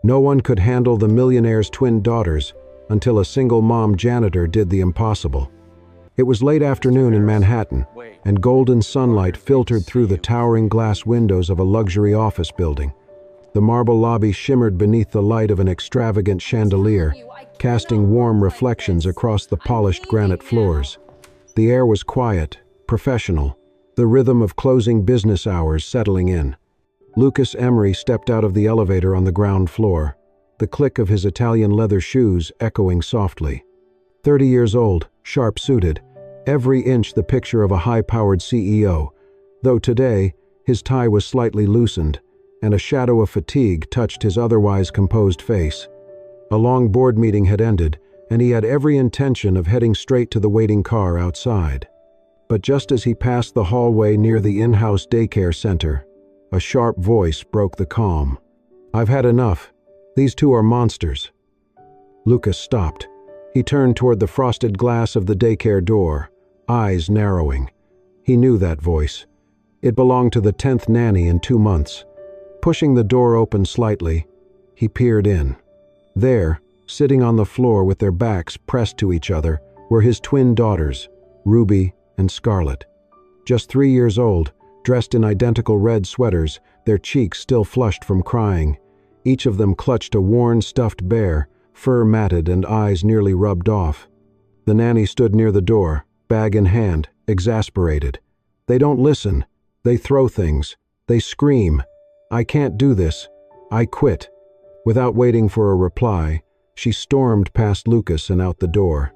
No one could handle the millionaire's twin daughters until a single-mom janitor did the impossible. It was late afternoon in Manhattan, and golden sunlight filtered through the towering glass windows of a luxury office building. The marble lobby shimmered beneath the light of an extravagant chandelier, casting warm reflections across the polished granite floors. The air was quiet, professional, the rhythm of closing business hours settling in. Lucas Emery stepped out of the elevator on the ground floor, the click of his Italian leather shoes echoing softly. 30 years old, sharp-suited, every inch the picture of a high-powered CEO, though today his tie was slightly loosened, and a shadow of fatigue touched his otherwise composed face. A long board meeting had ended, and he had every intention of heading straight to the waiting car outside. But just as he passed the hallway near the in-house daycare center, a sharp voice broke the calm. "I've had enough. These two are monsters." Lucas stopped. He turned toward the frosted glass of the daycare door, eyes narrowing. He knew that voice. It belonged to the 10th nanny in 2 months. Pushing the door open slightly, he peered in. There, sitting on the floor with their backs pressed to each other, were his twin daughters, Ruby and Scarlett. Just 3 years old, dressed in identical red sweaters, their cheeks still flushed from crying. Each of them clutched a worn stuffed bear, fur matted and eyes nearly rubbed off. The nanny stood near the door, bag in hand, exasperated. "They don't listen. They throw things. They scream. I can't do this. I quit." Without waiting for a reply, she stormed past Lucas and out the door.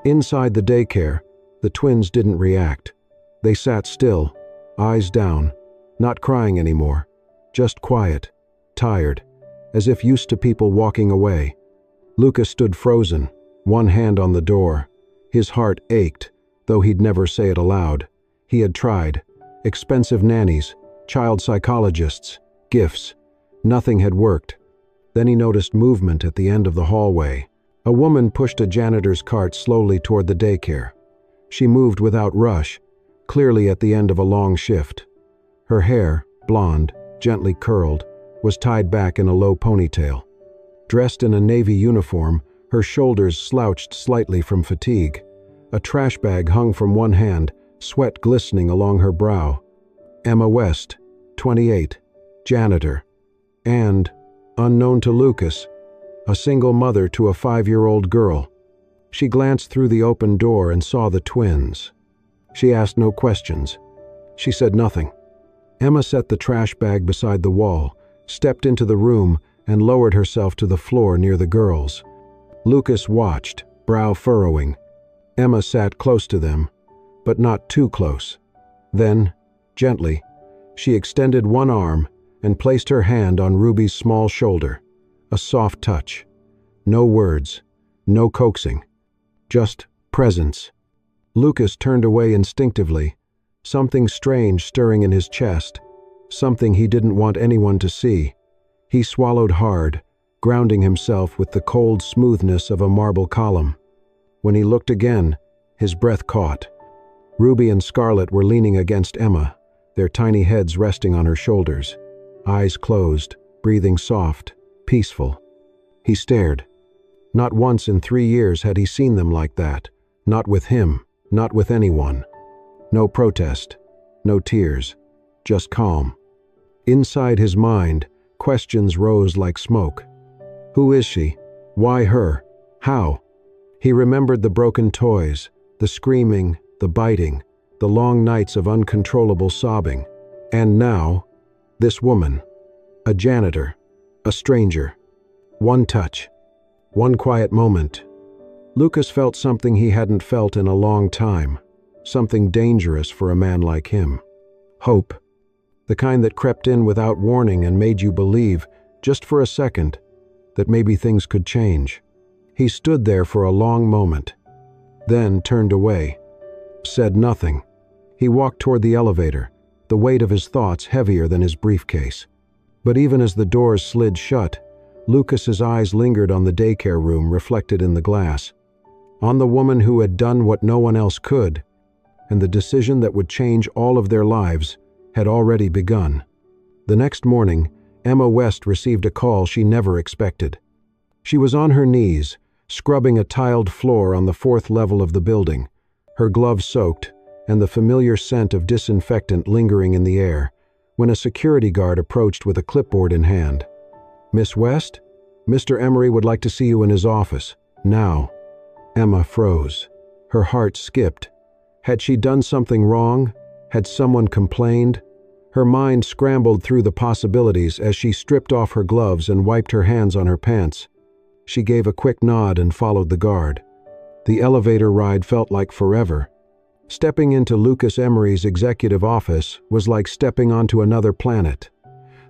Inside the daycare, the twins didn't react. They sat still, eyes down, not crying anymore, just quiet, tired, as if used to people walking away. Lucas stood frozen, one hand on the door. His heart ached, though he'd never say it aloud. He had tried. Expensive nannies, child psychologists, gifts. Nothing had worked. Then he noticed movement at the end of the hallway. A woman pushed a janitor's cart slowly toward the daycare. She moved without rush, clearly at the end of a long shift. Her hair, blonde, gently curled, was tied back in a low ponytail. Dressed in a navy uniform, her shoulders slouched slightly from fatigue. A trash bag hung from one hand, sweat glistening along her brow. Emma West, 28, janitor. And, unknown to Lucas, a single mother to a 5-year-old girl. She glanced through the open door and saw the twins. She asked no questions. She said nothing. Emma set the trash bag beside the wall, stepped into the room, and lowered herself to the floor near the girls. Lucas watched, brow furrowing. Emma sat close to them, but not too close. Then, gently, she extended one arm and placed her hand on Ruby's small shoulder. A soft touch. No words, no coaxing. Just presence. Lucas turned away instinctively, something strange stirring in his chest, something he didn't want anyone to see. He swallowed hard, grounding himself with the cold smoothness of a marble column. When he looked again, his breath caught. Ruby and Scarlett were leaning against Emma, their tiny heads resting on her shoulders, eyes closed, breathing soft, peaceful. He stared. Not once in 3 years had he seen them like that, not with him, not with anyone. No protest, no tears, just calm. Inside his mind, questions rose like smoke. Who is she? Why her? How? He remembered the broken toys, the screaming, the biting, the long nights of uncontrollable sobbing. And now, this woman, a janitor, a stranger. One touch, one quiet moment. Lucas felt something he hadn't felt in a long time, something dangerous for a man like him. Hope, the kind that crept in without warning and made you believe, just for a second, that maybe things could change. He stood there for a long moment, then turned away, said nothing. He walked toward the elevator, the weight of his thoughts heavier than his briefcase. But even as the doors slid shut, Lucas's eyes lingered on the daycare room reflected in the glass, on the woman who had done what no one else could, and the decision that would change all of their lives had already begun. The next morning, Emma West received a call she never expected. She was on her knees, scrubbing a tiled floor on the 4th level of the building, her gloves soaked and the familiar scent of disinfectant lingering in the air, when a security guard approached with a clipboard in hand. "Miss West? Mr. Emery would like to see you in his office. Now." Emma froze. Her heart skipped. Had she done something wrong? Had someone complained? Her mind scrambled through the possibilities as she stripped off her gloves and wiped her hands on her pants. She gave a quick nod and followed the guard. The elevator ride felt like forever. Stepping into Lucas Emery's executive office was like stepping onto another planet.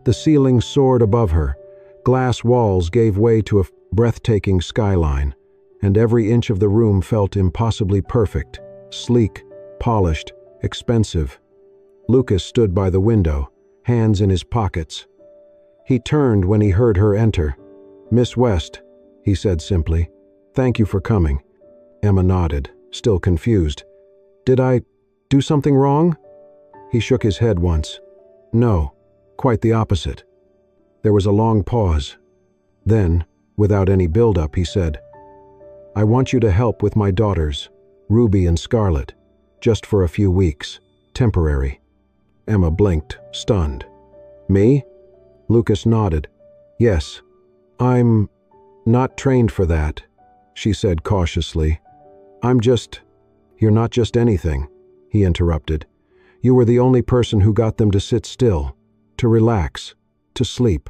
The ceiling soared above her, glass walls gave way to a breathtaking skyline, and every inch of the room felt impossibly perfect, sleek, polished, expensive. Lucas stood by the window, hands in his pockets. He turned when he heard her enter. "Miss West," he said simply, "thank you for coming." Emma nodded, still confused. "Did I do something wrong?" He shook his head once. "No, quite the opposite." There was a long pause. Then, without any build-up, he said, "I want you to help with my daughters, Ruby and Scarlett, just for a few weeks, temporary." Emma blinked, stunned. "Me?" Lucas nodded. "Yes. I'm not trained for that," she said cautiously. "You're not just anything," he interrupted. "You were the only person who got them to sit still, to relax, to sleep."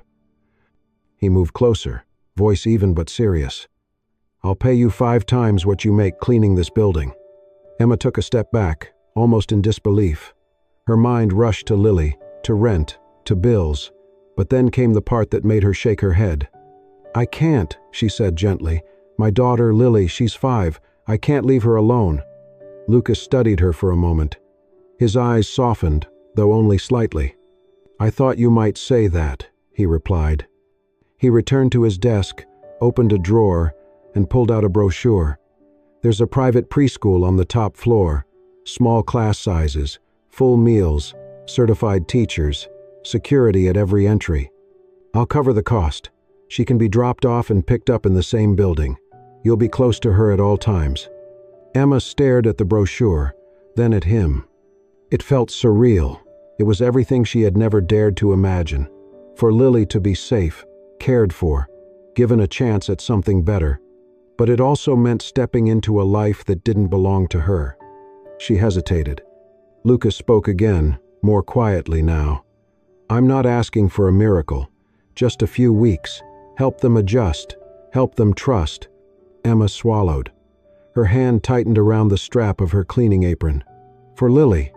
He moved closer, voice even but serious. "I'll pay you 5 times what you make cleaning this building." Emma took a step back, almost in disbelief. Her mind rushed to Lily, to rent, to bills, but then came the part that made her shake her head. "I can't," she said gently. "My daughter, Lily, she's 5. I can't leave her alone." Lucas studied her for a moment. His eyes softened, though only slightly. "I thought you might say that," he replied. He returned to his desk, opened a drawer, and pulled out a brochure. "There's a private preschool on the top floor, small class sizes, full meals, certified teachers, security at every entry. I'll cover the cost. She can be dropped off and picked up in the same building. You'll be close to her at all times." Emma stared at the brochure, then at him. It felt surreal. It was everything she had never dared to imagine. For Lily to be safe, cared for, given a chance at something better. But it also meant stepping into a life that didn't belong to her. She hesitated. Lucas spoke again, more quietly now. "I'm not asking for a miracle. Just a few weeks. Help them adjust. Help them trust." Emma swallowed. Her hand tightened around the strap of her cleaning apron. For Lily.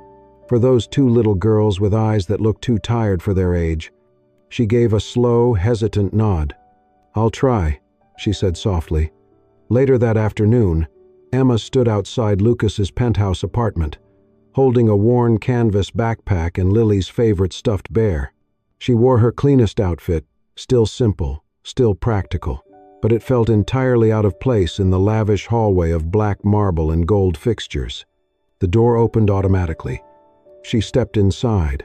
For those 2 little girls with eyes that looked too tired for their age. She gave a slow, hesitant nod. "I'll try," she said softly. Later that afternoon, Emma stood outside Lucas's penthouse apartment, holding a worn canvas backpack and Lily's favorite stuffed bear. She wore her cleanest outfit, still simple, still practical, but it felt entirely out of place in the lavish hallway of black marble and gold fixtures. The door opened automatically. She stepped inside.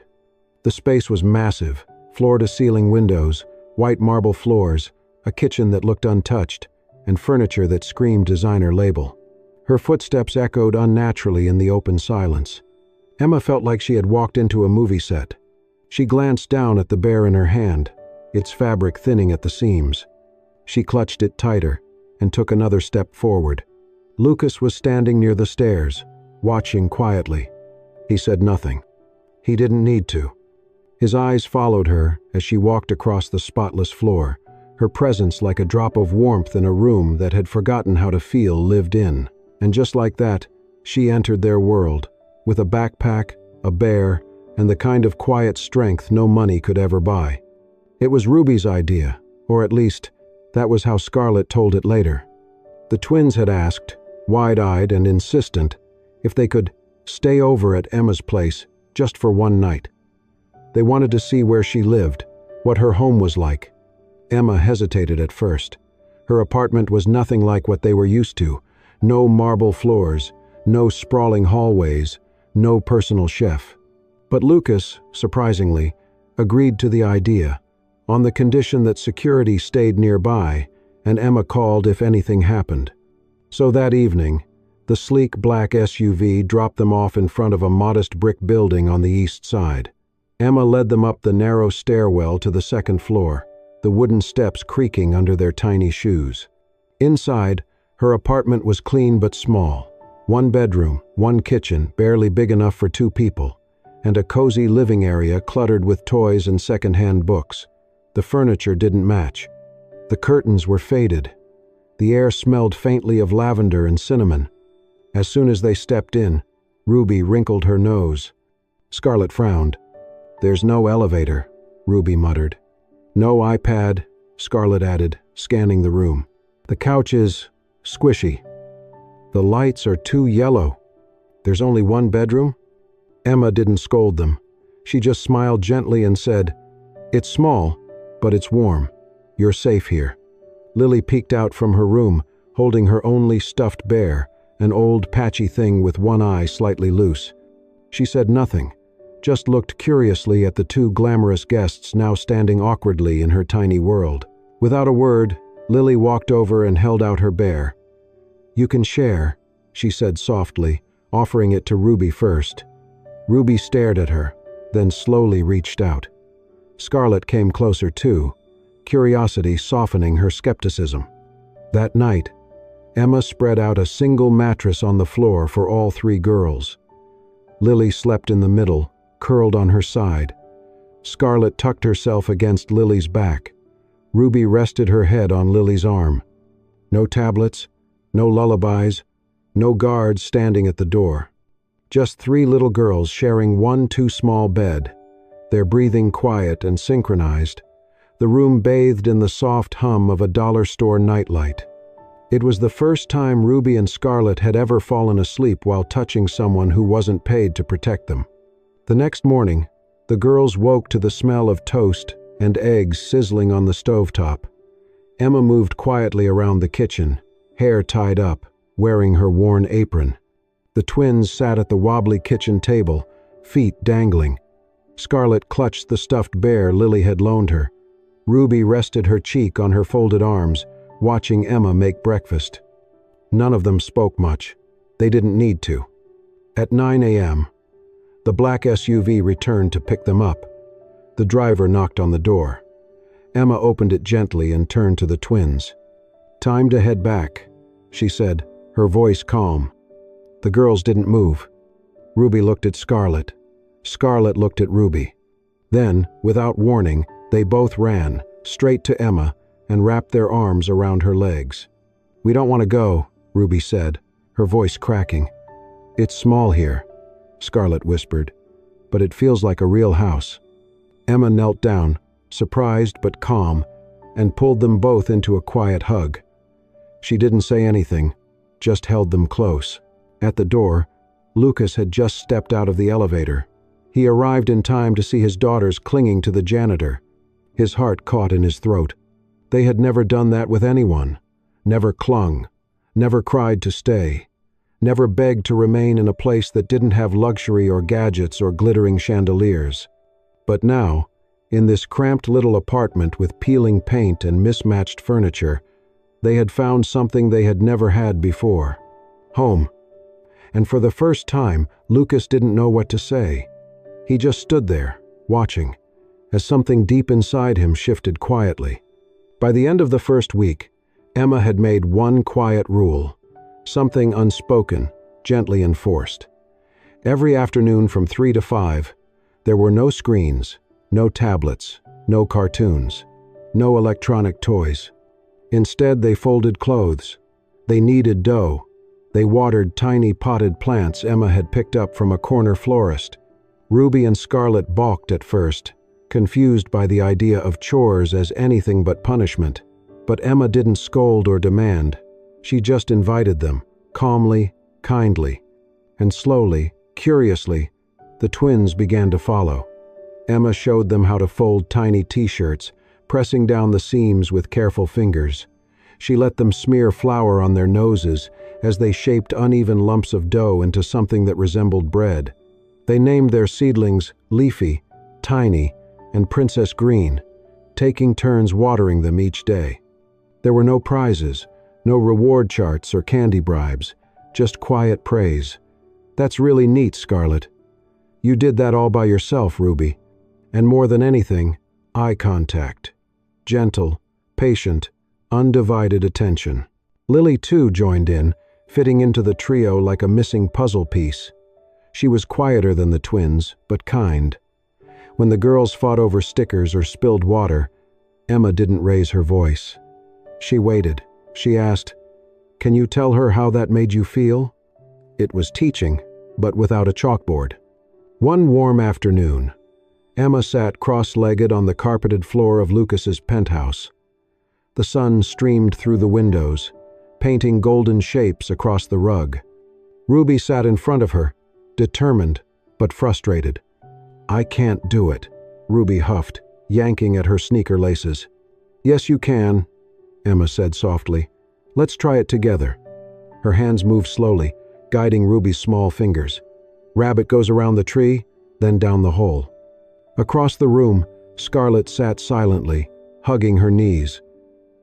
The space was massive, floor-to-ceiling windows, white marble floors, a kitchen that looked untouched, and furniture that screamed designer label. Her footsteps echoed unnaturally in the open silence. Emma felt like she had walked into a movie set. She glanced down at the bear in her hand, its fabric thinning at the seams. She clutched it tighter and took another step forward. Lucas was standing near the stairs, watching quietly. He said nothing. He didn't need to. His eyes followed her as she walked across the spotless floor, her presence like a drop of warmth in a room that had forgotten how to feel lived in. And just like that, she entered their world, with a backpack, a bear, and the kind of quiet strength no money could ever buy. It was Ruby's idea, or at least, that was how Scarlett told it later. The twins had asked, wide-eyed and insistent, if they could stay over at Emma's place just for one night. They wanted to see where she lived, what her home was like. Emma hesitated at first. Her apartment was nothing like what they were used to. No marble floors, no sprawling hallways, no personal chef. But Lucas, surprisingly, agreed to the idea, on the condition that security stayed nearby and Emma called if anything happened. So that evening, the sleek black SUV dropped them off in front of a modest brick building on the east side. Emma led them up the narrow stairwell to the second floor, the wooden steps creaking under their tiny shoes. Inside, her apartment was clean but small. One bedroom, one kitchen, barely big enough for two people, and a cozy living area cluttered with toys and second-hand books. The furniture didn't match. The curtains were faded. The air smelled faintly of lavender and cinnamon. As soon as they stepped in, Ruby wrinkled her nose. Scarlett frowned. "There's no elevator," Ruby muttered. "No iPad," Scarlett added, scanning the room. "The couch is squishy. The lights are too yellow. There's only one bedroom?" Emma didn't scold them. She just smiled gently and said, "It's small, but it's warm. You're safe here." Lily peeked out from her room, holding her only stuffed bear, an old patchy thing with one eye slightly loose. She said nothing, just looked curiously at the two glamorous guests now standing awkwardly in her tiny world. Without a word, Lily walked over and held out her bear. "You can share," she said softly, offering it to Ruby first. Ruby stared at her, then slowly reached out. Scarlett came closer too, curiosity softening her skepticism. That night, Emma spread out a single mattress on the floor for all three girls. Lily slept in the middle, curled on her side. Scarlett tucked herself against Lily's back. Ruby rested her head on Lily's arm. No tablets, no lullabies, no guards standing at the door. Just three little girls sharing one too-small bed, their breathing quiet and synchronized, the room bathed in the soft hum of a dollar store nightlight. It was the first time Ruby and Scarlett had ever fallen asleep while touching someone who wasn't paid to protect them. The next morning, the girls woke to the smell of toast and eggs sizzling on the stovetop. Emma moved quietly around the kitchen, hair tied up, wearing her worn apron. The twins sat at the wobbly kitchen table, feet dangling. Scarlett clutched the stuffed bear Lily had loaned her. Ruby rested her cheek on her folded arms, watching Emma make breakfast. None of them spoke much. They didn't need to. At 9 a.m., the black SUV returned to pick them up. The driver knocked on the door. Emma opened it gently and turned to the twins. "Time to head back," she said, her voice calm. The girls didn't move. Ruby looked at Scarlett. Scarlett looked at Ruby. Then, without warning, they both ran, straight to Emma, and wrapped their arms around her legs. "We don't want to go," Ruby said, her voice cracking. "It's small here," Scarlett whispered, "but it feels like a real house." Emma knelt down, surprised but calm, and pulled them both into a quiet hug. She didn't say anything, just held them close. At the door, Lucas had just stepped out of the elevator. He arrived in time to see his daughters clinging to the janitor. His heart caught in his throat. They had never done that with anyone, never clung, never cried to stay, never begged to remain in a place that didn't have luxury or gadgets or glittering chandeliers. But now, in this cramped little apartment with peeling paint and mismatched furniture, they had found something they had never had before: home. And for the first time, Lucas didn't know what to say. He just stood there, watching, as something deep inside him shifted quietly. By the end of the first week, Emma had made one quiet rule, something unspoken, gently enforced. Every afternoon from 3 to 5, there were no screens, no tablets, no cartoons, no electronic toys. Instead, they folded clothes. They kneaded dough. They watered tiny potted plants Emma had picked up from a corner florist. Ruby and Scarlett balked at first, confused by the idea of chores as anything but punishment. But Emma didn't scold or demand. She just invited them, calmly, kindly. And slowly, curiously, the twins began to follow. Emma showed them how to fold tiny t-shirts, pressing down the seams with careful fingers. She let them smear flour on their noses as they shaped uneven lumps of dough into something that resembled bread. They named their seedlings Leafy, Tiny, and Princess Green, taking turns watering them each day. There were no prizes, no reward charts or candy bribes, just quiet praise. "That's really neat, Scarlett. You did that all by yourself, Ruby. And more than anything, eye contact. Gentle, patient, undivided attention." Lily, too, joined in, fitting into the trio like a missing puzzle piece. She was quieter than the twins, but kind. When the girls fought over stickers or spilled water, Emma didn't raise her voice. She waited. She asked, "Can you tell her how that made you feel?" It was teaching, but without a chalkboard. One warm afternoon, Emma sat cross-legged on the carpeted floor of Lucas's penthouse. The sun streamed through the windows, painting golden shapes across the rug. Ruby sat in front of her, determined but frustrated. "I can't do it," Ruby huffed, yanking at her sneaker laces. "Yes, you can," Emma said softly. "Let's try it together." Her hands moved slowly, guiding Ruby's small fingers. Rabbit goes around the tree, then down the hole. Across the room, Scarlett sat silently, hugging her knees.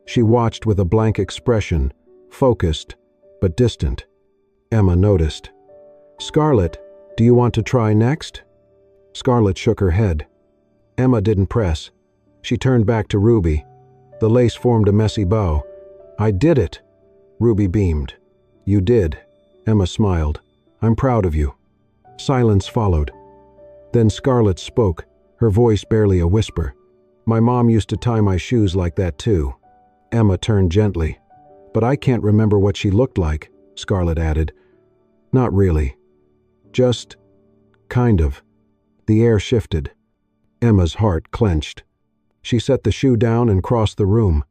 She watched with a blank expression, focused but distant. Emma noticed. "Scarlett, do you want to try next?" Scarlett shook her head. Emma didn't press. She turned back to Ruby. The lace formed a messy bow. "I did it," Ruby beamed. "You did," Emma smiled. "I'm proud of you." Silence followed. Then Scarlett spoke, her voice barely a whisper. "My mom used to tie my shoes like that too." Emma turned gently. "But I can't remember what she looked like," Scarlett added. "Not really. Just kind of." The air shifted. Emma's heart clenched. She set the shoe down and crossed the room.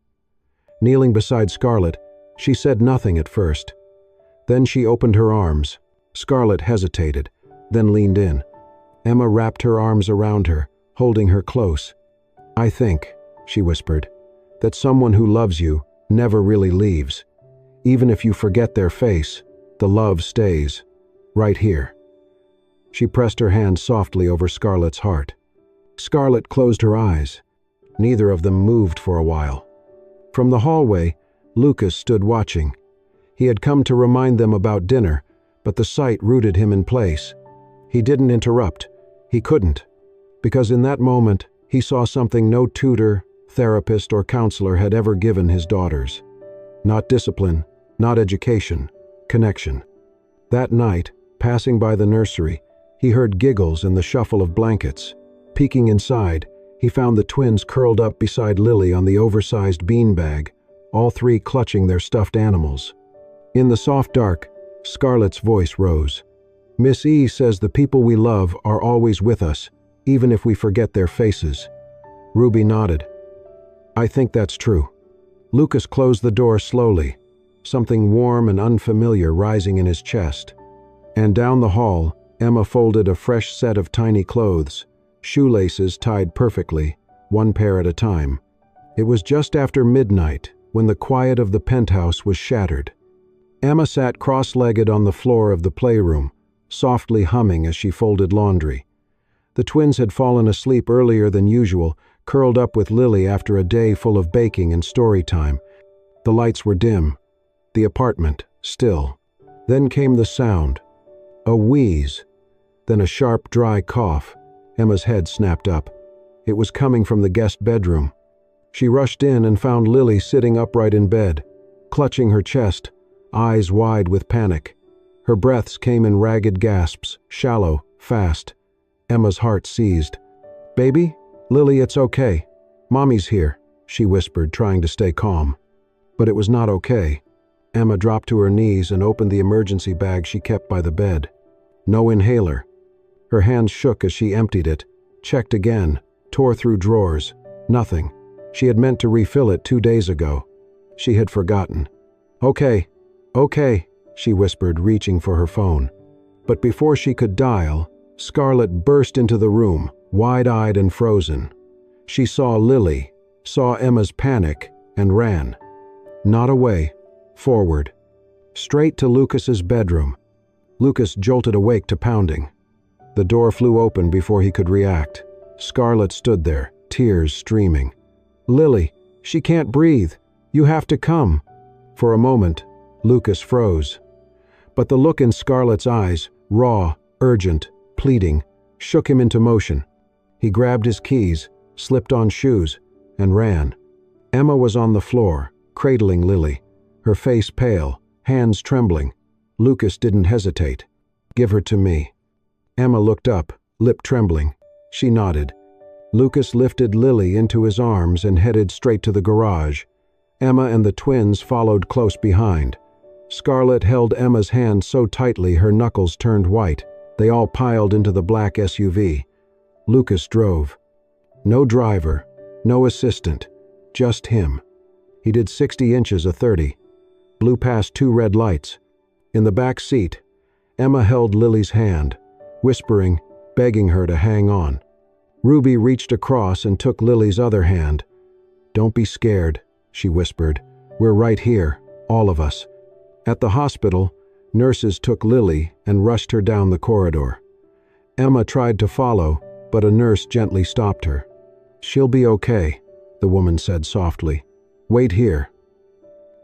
Kneeling beside Scarlett, she said nothing at first. Then she opened her arms. Scarlett hesitated, then leaned in. Emma wrapped her arms around her, holding her close. "I think," she whispered, "that someone who loves you never really leaves. Even if you forget their face, the love stays. Right here." She pressed her hand softly over Scarlett's heart. Scarlett closed her eyes. Neither of them moved for a while. From the hallway, Lucas stood watching. He had come to remind them about dinner, but the sight rooted him in place. He didn't interrupt. He couldn't. Because in that moment, he saw something no tutor, therapist, or counselor had ever given his daughters. Not discipline, not education, connection. That night, passing by the nursery, he heard giggles and the shuffle of blankets. Peeking inside, he found the twins curled up beside Lily on the oversized beanbag, all three clutching their stuffed animals. In the soft dark, Scarlett's voice rose. "Miss E says the people we love are always with us, even if we forget their faces." Ruby nodded. "I think that's true." Lucas closed the door slowly, something warm and unfamiliar rising in his chest. And down the hall, Emma folded a fresh set of tiny clothes, shoelaces tied perfectly, one pair at a time. It was just after midnight when the quiet of the penthouse was shattered. Emma sat cross-legged on the floor of the playroom, softly humming as she folded laundry. The twins had fallen asleep earlier than usual, curled up with Lily after a day full of baking and story time. The lights were dim, the apartment still. Then came the sound. A wheeze, then a sharp, dry cough. Emma's head snapped up. It was coming from the guest bedroom. She rushed in and found Lily sitting upright in bed, clutching her chest, eyes wide with panic. Her breaths came in ragged gasps, shallow, fast. Emma's heart seized. "Baby? Lily, it's okay. Mommy's here," she whispered, trying to stay calm. But it was not okay. Emma dropped to her knees and opened the emergency bag she kept by the bed. No inhaler. Her hands shook as she emptied it, checked again, tore through drawers. Nothing. She had meant to refill it 2 days ago. She had forgotten. Okay, she whispered, reaching for her phone. But before she could dial, Scarlett burst into the room, wide-eyed and frozen. She saw Lily, saw Emma's panic, and ran. Not away, forward. Straight to Lucas's bedroom. Lucas jolted awake to pounding. The door flew open before he could react. Scarlett stood there, tears streaming. "Lily, she can't breathe. You have to come." For a moment, Lucas froze. But the look in Scarlett's eyes, raw, urgent, pleading, shook him into motion. He grabbed his keys, slipped on shoes, and ran. Emma was on the floor, cradling Lily, her face pale, hands trembling. Lucas didn't hesitate. "Give her to me." Emma looked up, lip trembling. She nodded. Lucas lifted Lily into his arms and headed straight to the garage. Emma and the twins followed close behind. Scarlett held Emma's hand so tightly her knuckles turned white. They all piled into the black SUV. Lucas drove. No driver, no assistant, just him. He did 60 inches a 30. Blew past 2 red lights. In the back seat, Emma held Lily's hand, whispering, begging her to hang on. Ruby reached across and took Lily's other hand. "Don't be scared," she whispered. "We're right here, all of us." At the hospital, nurses took Lily and rushed her down the corridor. Emma tried to follow, but a nurse gently stopped her. "She'll be okay," the woman said softly. "Wait here."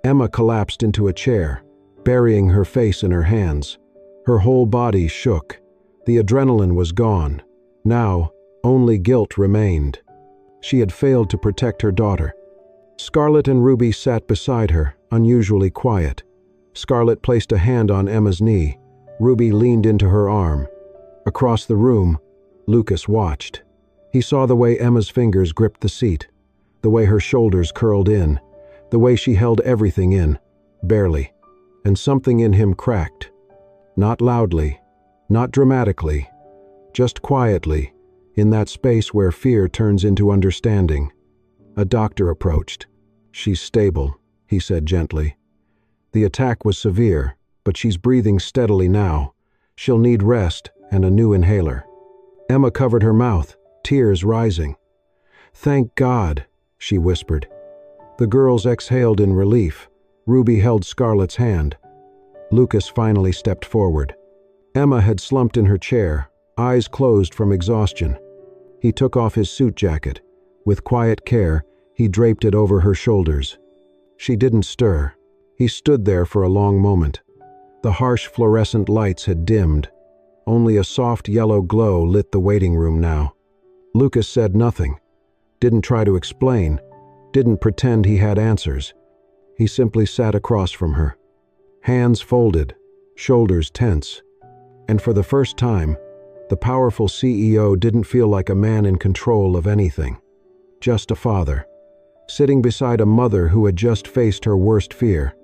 Emma collapsed into a chair, burying her face in her hands. Her whole body shook. The adrenaline was gone. Now, only guilt remained. She had failed to protect her daughter. Scarlett and Ruby sat beside her, unusually quiet. Scarlett placed a hand on Emma's knee. Ruby leaned into her arm. Across the room, Lucas watched. He saw the way Emma's fingers gripped the seat, the way her shoulders curled in, the way she held everything in, barely, and something in him cracked. Not loudly, not dramatically, just quietly, in that space where fear turns into understanding. A doctor approached. "She's stable," he said gently. "The attack was severe, but she's breathing steadily now. She'll need rest and a new inhaler." Emma covered her mouth, tears rising. "Thank God," she whispered. The girls exhaled in relief. Ruby held Scarlett's hand. Lucas finally stepped forward. Emma had slumped in her chair, eyes closed from exhaustion. He took off his suit jacket. With quiet care, he draped it over her shoulders. She didn't stir. He stood there for a long moment. The harsh fluorescent lights had dimmed. Only a soft yellow glow lit the waiting room now. Lucas said nothing, didn't try to explain, didn't pretend he had answers. He simply sat across from her. Hands folded, shoulders tense. And for the first time, the powerful CEO didn't feel like a man in control of anything. Just a father, sitting beside a mother who had just faced her worst fear,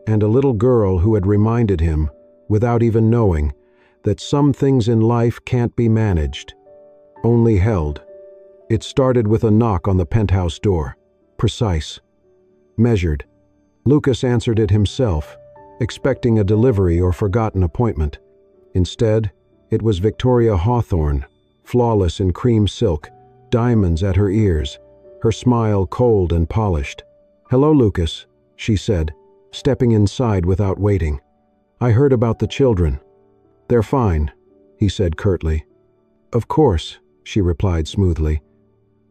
and a little girl who had reminded him, without even knowing, that some things in life can't be managed, only held. It started with a knock on the penthouse door. Precise. Measured. Lucas answered it himself, expecting a delivery or forgotten appointment. Instead, it was Victoria Hawthorne, flawless in cream silk, diamonds at her ears, her smile cold and polished. "Hello, Lucas," she said, stepping inside without waiting. "I heard about the children." "They're fine," he said curtly. "Of course," she replied smoothly.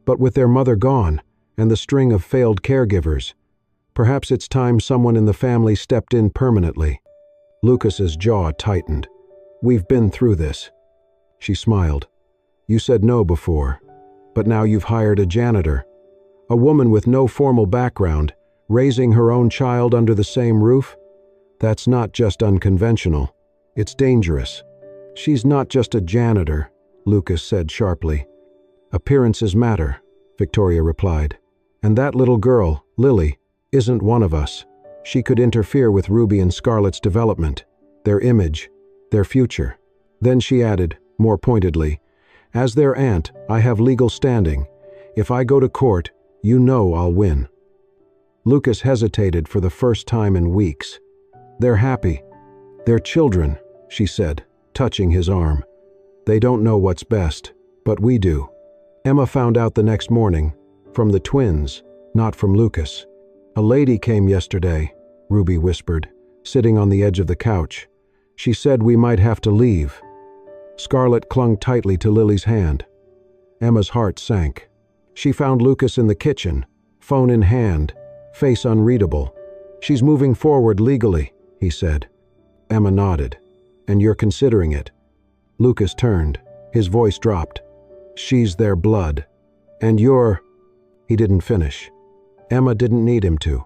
"But with their mother gone, and the string of failed caregivers, perhaps it's time someone in the family stepped in permanently." Lucas's jaw tightened. "We've been through this." She smiled. "You said no before, but now you've hired a janitor. A woman with no formal background, raising her own child under the same roof? That's not just unconventional. It's dangerous." "She's not just a janitor," Lucas said sharply. "Appearances matter," Victoria replied. "And that little girl, Lily, isn't one of us. She could interfere with Ruby and Scarlett's development, their image, their future." Then she added, more pointedly, "As their aunt, I have legal standing. If I go to court, you know I'll win." Lucas hesitated for the first time in weeks. "They're happy. They're children," she said, touching his arm. "They don't know what's best, but we do." Emma found out the next morning, from the twins, not from Lucas. "A lady came yesterday," Ruby whispered, sitting on the edge of the couch. "She said we might have to leave." Scarlett clung tightly to Lily's hand. Emma's heart sank. She found Lucas in the kitchen, phone in hand, face unreadable. "She's moving forward legally," he said. Emma nodded. "And you're considering it?" Lucas turned. His voice dropped. "She's their blood. And you're—" He didn't finish. Emma didn't need him to.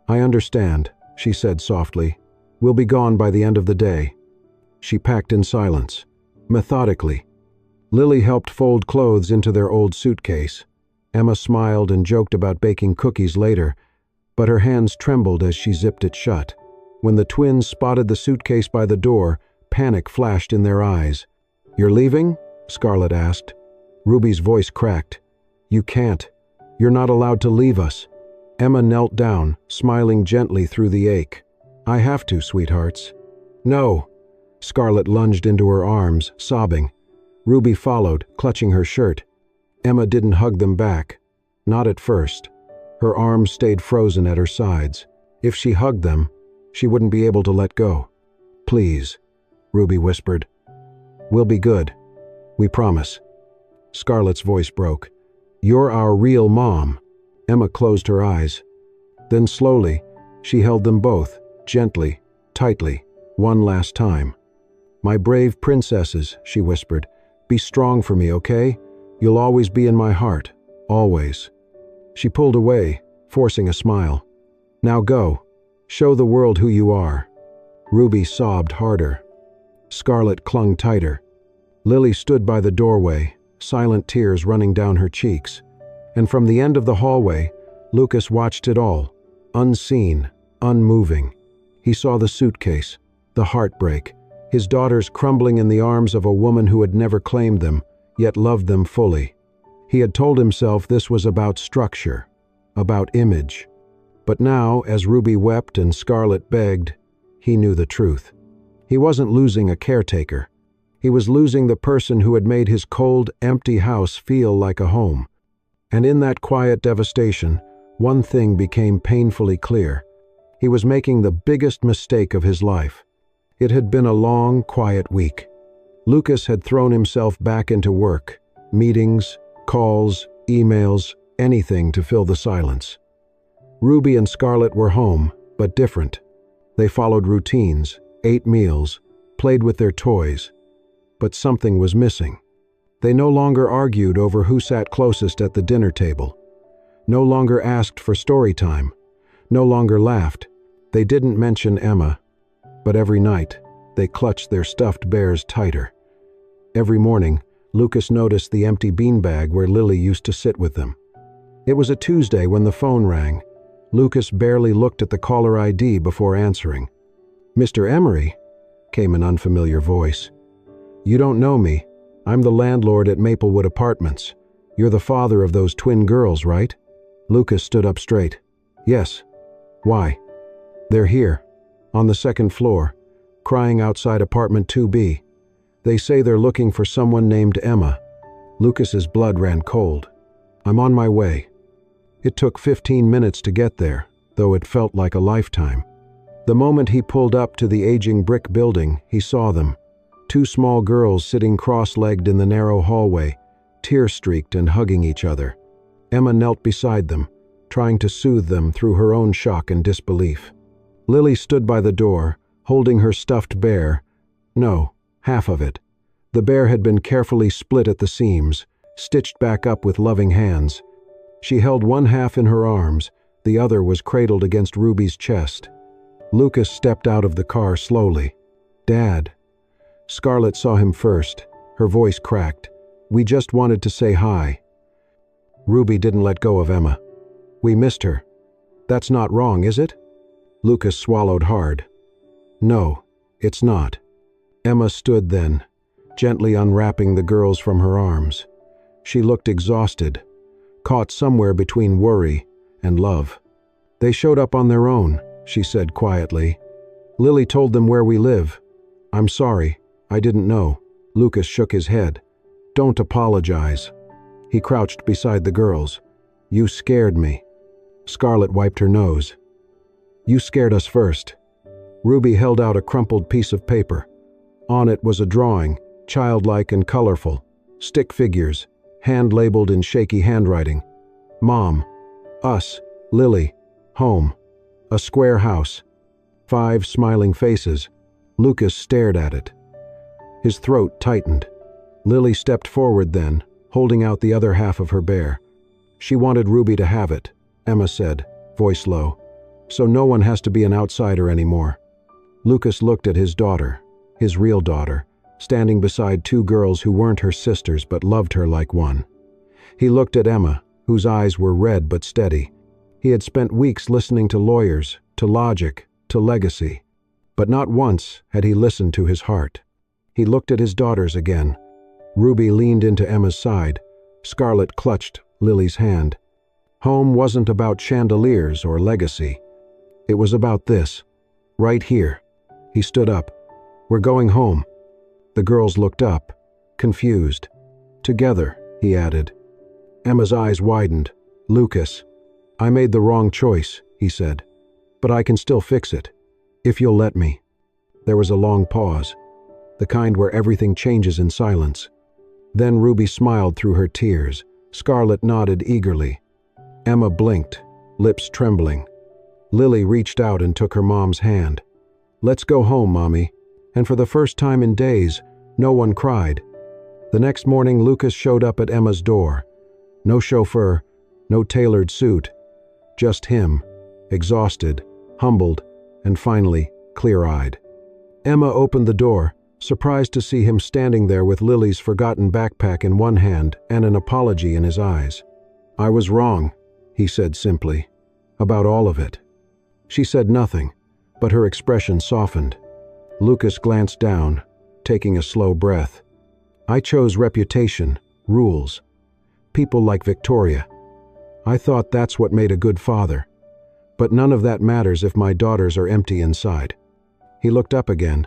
"I understand," she said softly. "We'll be gone by the end of the day." She packed in silence, methodically. Lily helped fold clothes into their old suitcase. Emma smiled and joked about baking cookies later, but her hands trembled as she zipped it shut. When the twins spotted the suitcase by the door, panic flashed in their eyes. "You're leaving?" Scarlett asked. Ruby's voice cracked. "You can't. You're not allowed to leave us." Emma knelt down, smiling gently through the ache. "I have to, sweethearts." "No!" Scarlett lunged into her arms, sobbing. Ruby followed, clutching her shirt. Emma didn't hug them back. Not at first. Her arms stayed frozen at her sides. If she hugged them, she wouldn't be able to let go. "Please," Ruby whispered. "We'll be good. We promise." Scarlett's voice broke. "You're our real mom." Emma closed her eyes. Then slowly, she held them both, gently, tightly, one last time. "My brave princesses," she whispered. "Be strong for me, okay? You'll always be in my heart. Always." She pulled away, forcing a smile. "Now go. Show the world who you are." Ruby sobbed harder. Scarlett clung tighter. Lily stood by the doorway, silent tears running down her cheeks. And from the end of the hallway, Lucas watched it all, unseen, unmoving. He saw the suitcase, the heartbreak, his daughters crumbling in the arms of a woman who had never claimed them, yet loved them fully. He had told himself this was about structure, about image. But now, as Ruby wept and Scarlett begged, he knew the truth. He wasn't losing a caretaker. He was losing the person who had made his cold, empty house feel like a home. And in that quiet devastation, one thing became painfully clear. He was making the biggest mistake of his life. It had been a long, quiet week. Lucas had thrown himself back into work, meetings, calls, emails, anything to fill the silence. Ruby and Scarlett were home, but different. They followed routines, ate meals, played with their toys. But something was missing. They no longer argued over who sat closest at the dinner table. No longer asked for story time. No longer laughed. They didn't mention Emma. But every night, they clutched their stuffed bears tighter. Every morning, Lucas noticed the empty beanbag where Lily used to sit with them. It was a Tuesday when the phone rang. Lucas barely looked at the caller ID before answering. "Mr. Emery?" came an unfamiliar voice. "You don't know me. I'm the landlord at Maplewood Apartments. You're the father of those twin girls, right?" Lucas stood up straight. "Yes. Why?" "They're here, on the second floor, crying outside apartment 2B. They say they're looking for someone named Emma." Lucas's blood ran cold. "I'm on my way." It took 15 minutes to get there, though it felt like a lifetime. The moment he pulled up to the aging brick building, he saw them. Two small girls sitting cross-legged in the narrow hallway, tear-streaked and hugging each other. Emma knelt beside them, trying to soothe them through her own shock and disbelief. Lily stood by the door, holding her stuffed bear. No, half of it. The bear had been carefully split at the seams, stitched back up with loving hands. She held one half in her arms, the other was cradled against Ruby's chest. Lucas stepped out of the car slowly. "Dad." Scarlett saw him first. Her voice cracked. "We just wanted to say hi." Ruby didn't let go of Emma. "We missed her. That's not wrong, is it?" Lucas swallowed hard. "No, it's not." Emma stood then, gently unwrapping the girls from her arms. She looked exhausted, caught somewhere between worry and love. "They showed up on their own," she said quietly. "Lily told them where we live. I'm sorry, I didn't know." Lucas shook his head. "Don't apologize." He crouched beside the girls. "You scared me." Scarlett wiped her nose. "You scared us first." Ruby held out a crumpled piece of paper. On it was a drawing, childlike and colorful. Stick figures, hand-labeled in shaky handwriting. "Mom, us, Lily. Home. A square house. 5 smiling faces. Lucas stared at it. His throat tightened. Lily stepped forward then, holding out the other half of her bear. She wanted Ruby to have it, Emma said, voice low, so no one has to be an outsider anymore. Lucas looked at his daughter, his real daughter, standing beside 2 girls who weren't her sisters but loved her like one. He looked at Emma, whose eyes were red but steady. He had spent weeks listening to lawyers, to logic, to legacy, but not once had he listened to his heart. He looked at his daughters again. Ruby leaned into Emma's side. Scarlett clutched Lily's hand. Home wasn't about chandeliers or legacy. It was about this. Right here. He stood up. We're going home. The girls looked up, confused. Together, he added. Emma's eyes widened. Lucas. I made the wrong choice, he said. But I can still fix it. If you'll let me. There was a long pause. The kind where everything changes in silence. Then Ruby smiled through her tears. Scarlett nodded eagerly. Emma blinked, lips trembling. Lily reached out and took her mom's hand. Let's go home, Mommy. And for the first time in days, no one cried. The next morning, Lucas showed up at Emma's door. No chauffeur, no tailored suit. Just him, exhausted, humbled, and finally, clear-eyed. Emma opened the door, surprised to see him standing there with Lily's forgotten backpack in one hand and an apology in his eyes. I was wrong, he said simply, about all of it. She said nothing, but her expression softened. Lucas glanced down, taking a slow breath. I chose reputation, rules. People like Victoria. I thought that's what made a good father. But none of that matters if my daughters are empty inside. He looked up again.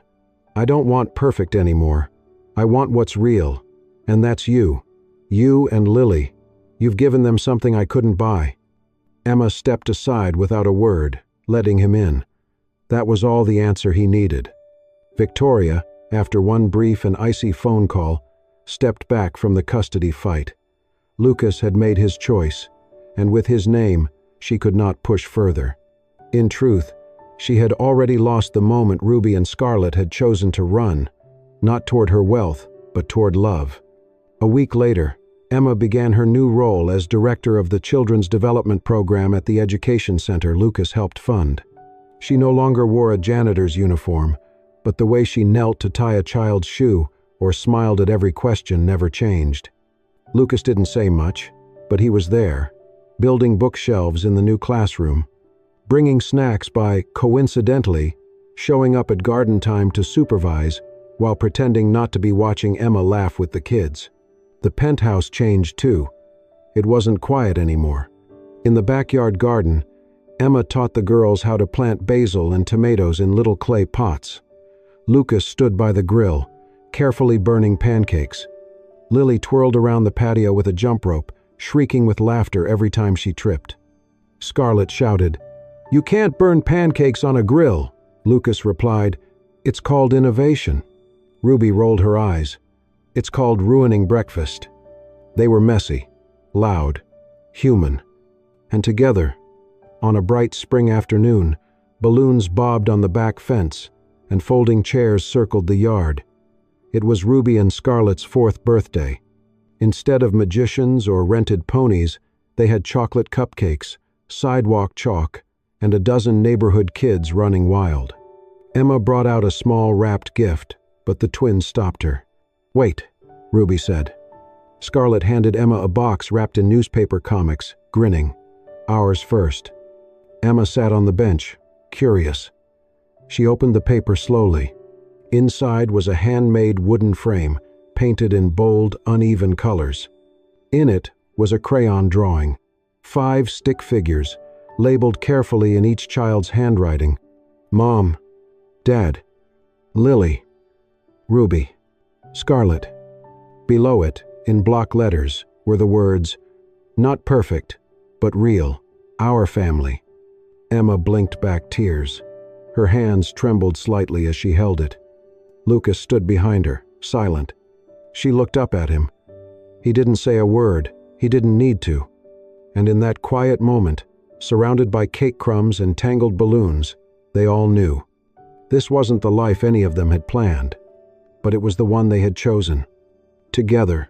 I don't want perfect anymore. I want what's real. And that's you. You and Lily. You've given them something I couldn't buy. Emma stepped aside without a word, letting him in. That was all the answer he needed. Victoria, after one brief and icy phone call, stepped back from the custody fight. Lucas had made his choice, and with his name, she could not push further. In truth, she had already lost the moment Ruby and Scarlett had chosen to run, not toward her wealth, but toward love. A week later, Emma began her new role as director of the Children's Development Program at the education center Lucas helped fund. She no longer wore a janitor's uniform, but the way she knelt to tie a child's shoe or smiled at every question never changed. Lucas didn't say much, but he was there, building bookshelves in the new classroom, bringing snacks by, coincidentally, showing up at garden time to supervise while pretending not to be watching Emma laugh with the kids. The penthouse changed too. It wasn't quiet anymore. In the backyard garden, Emma taught the girls how to plant basil and tomatoes in little clay pots. Lucas stood by the grill, carefully burning pancakes. Lily twirled around the patio with a jump rope, shrieking with laughter every time she tripped. Scarlett shouted, "You can't burn pancakes on a grill," Lucas replied. "It's called innovation." Ruby rolled her eyes. "It's called ruining breakfast." They were messy, loud, human. And together, on a bright spring afternoon, balloons bobbed on the back fence, and folding chairs circled the yard. It was Ruby and Scarlett's 4th birthday. Instead of magicians or rented ponies, they had chocolate cupcakes, sidewalk chalk, and a dozen neighborhood kids running wild. Emma brought out a small wrapped gift, but the twins stopped her. "Wait," Ruby said. Scarlett handed Emma a box wrapped in newspaper comics, grinning. "Ours first." Emma sat on the bench, curious. She opened the paper slowly. Inside was a handmade wooden frame, painted in bold, uneven colors. In it was a crayon drawing. 5 stick figures, labeled carefully in each child's handwriting. Mom, Dad, Lily, Ruby, Scarlett. Below it, in block letters, were the words, "Not perfect, but real, our family." Emma blinked back tears. Her hands trembled slightly as she held it. Lucas stood behind her, silent. She looked up at him. He didn't say a word. He didn't need to. And in that quiet moment, surrounded by cake crumbs and tangled balloons, they all knew. This wasn't the life any of them had planned, but it was the one they had chosen. Together.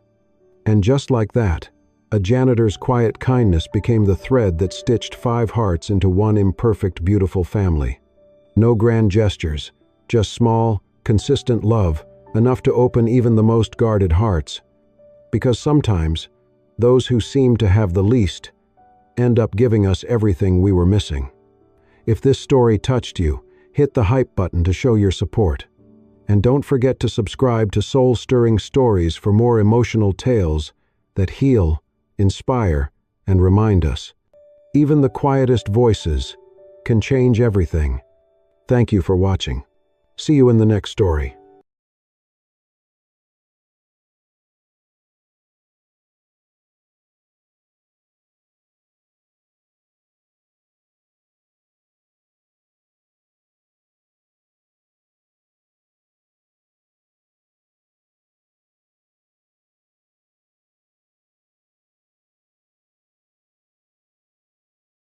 And just like that, a janitor's quiet kindness became the thread that stitched 5 hearts into one imperfect, beautiful family. No grand gestures, just small, consistent love, enough to open even the most guarded hearts. Because sometimes, those who seem to have the least end up giving us everything we were missing. If this story touched you, hit the hype button to show your support. And don't forget to subscribe to Soul-Stirring Stories for more emotional tales that heal, inspire, and remind us. Even the quietest voices can change everything. Thank you for watching. See you in the next story.